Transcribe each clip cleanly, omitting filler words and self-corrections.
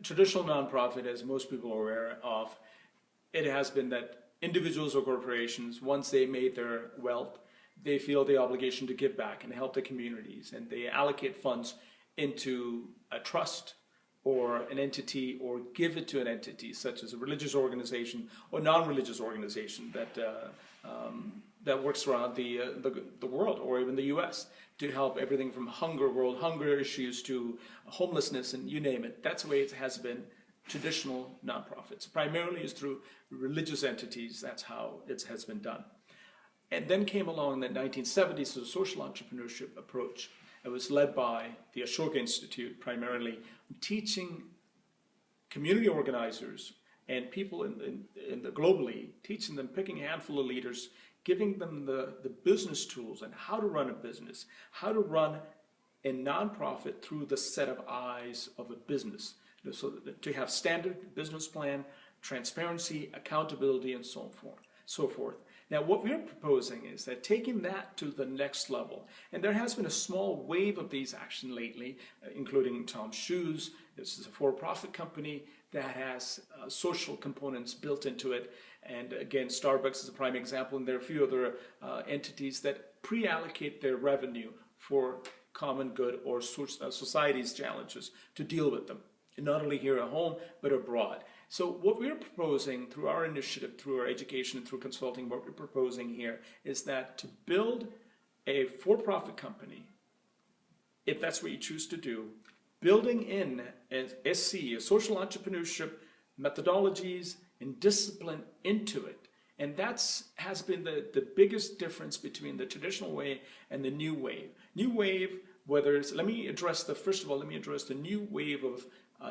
traditional nonprofit, as most people are aware of, it has been that individuals or corporations, once they made their wealth, they feel the obligation to give back and help the communities, and they allocate funds into a trust or an entity, or give it to an entity such as a religious organization or non-religious organization that works around the world, or even the U.S., to help everything from world hunger issues to homelessness, and you name it. That's the way it has been. Traditional nonprofits primarily is through religious entities. That's how it has been done. And then came along in the 1970s the social entrepreneurship approach. It was led by the Ashoka Institute, primarily teaching community organizers and people globally, teaching them, picking a handful of leaders, giving them the business tools and how to run a business, how to run a nonprofit through the set of eyes of a business. So to have standard business plan, transparency, accountability, and so forth. Now, what we're proposing is that taking that to the next level, and there has been a small wave of these action lately, including Tom's Shoes. This is a for-profit company that has social components built into it. And again, Starbucks is a prime example, and there are a few other entities that pre-allocate their revenue for common good or society's challenges to deal with them, and not only here at home, but abroad. So what we're proposing through our initiative, through our education, and through consulting, what we're proposing here is that to build a for-profit company, if that's what you choose to do, building in an SC, a social entrepreneurship, methodologies and discipline into it. And that's has been the biggest difference between the traditional way and the new wave. New wave, whether it's, first of all, let me address the new wave of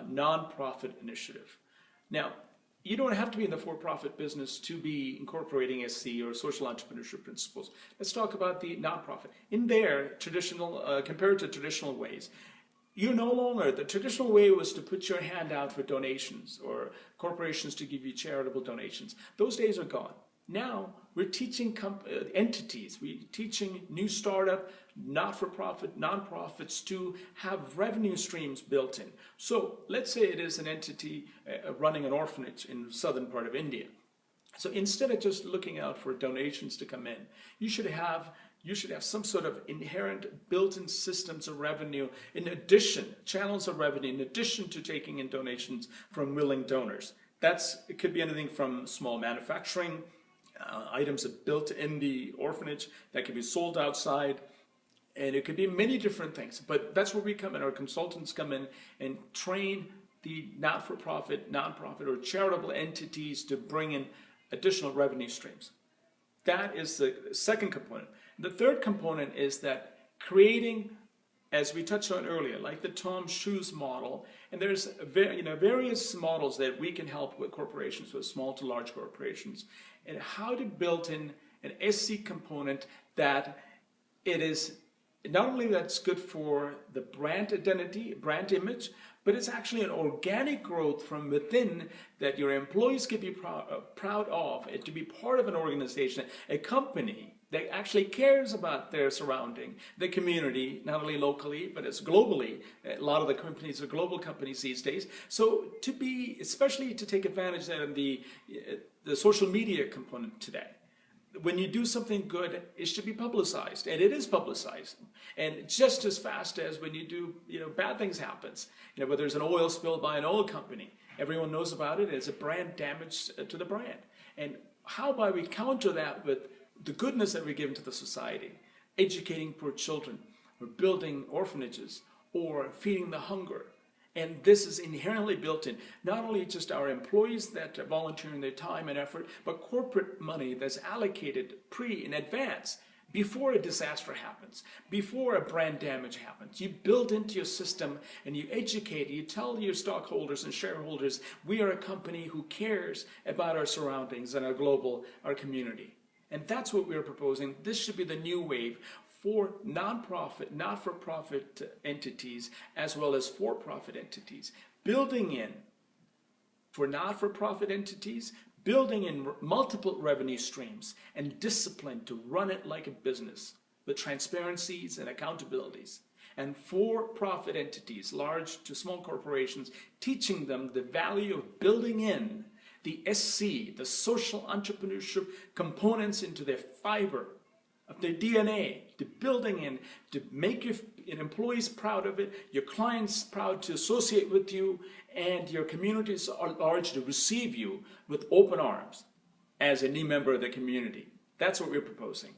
nonprofit initiative. Now, you don't have to be in the for-profit business to be incorporating SC or social entrepreneurship principles. Let's talk about the nonprofit. In there, compared to traditional ways, you no longer, the traditional way was to put your hand out for donations or corporations to give you charitable donations. Those days are gone. Now, we're teaching entities, we're teaching new startup, not-for-profit, nonprofits to have revenue streams built in. So let's say it is an entity running an orphanage in the southern part of India. So instead of just looking out for donations to come in, you should have some sort of inherent built-in systems of revenue in addition, channels of revenue in addition to taking in donations from willing donors. It could be anything from small manufacturing, items that built in the orphanage that can be sold outside, and it could be many different things. But that's where we come in. Our consultants come in and train the not-for-profit, nonprofit, or charitable entities to bring in additional revenue streams. That is the second component. The third component is that creating, as we touched on earlier, like the Tom's Shoes model, and there's various models that we can help with corporations, with small to large corporations, and how to build in an SC component that it is not only that's good for the brand identity, brand image, but it's actually an organic growth from within that your employees can be proud of, and to be part of an organization, a company that actually cares about their surrounding, the community, not only locally, but it's globally. A lot of the companies are global companies these days. So especially to take advantage of the social media component today. When you do something good, it should be publicized, and it is publicized. And just as fast as when you do, bad things happens. Whether there's an oil spill by an oil company, everyone knows about it. It's a brand damage to the brand. And how about we counter that with the goodness that we give into the society, educating poor children, or building orphanages, or feeding the hunger. And this is inherently built in, not only just our employees that are volunteering their time and effort, but corporate money that's allocated in advance, before a disaster happens, before a brand damage happens. You build into your system and you educate, you tell your stockholders and shareholders, we are a company who cares about our surroundings and our community. And that's what we're proposing. This should be the new wave for nonprofit, not-for-profit entities, as well as for-profit entities. Building in, for not-for-profit entities, building in multiple revenue streams and discipline to run it like a business with transparencies and accountabilities. and for-profit entities, large to small corporations, teaching them the value of building in the SC, the social entrepreneurship components into their fiber of their DNA, to building in, to make your employees proud of it, your clients proud to associate with you, and your communities are large to receive you with open arms as a new member of the community. That's what we're proposing.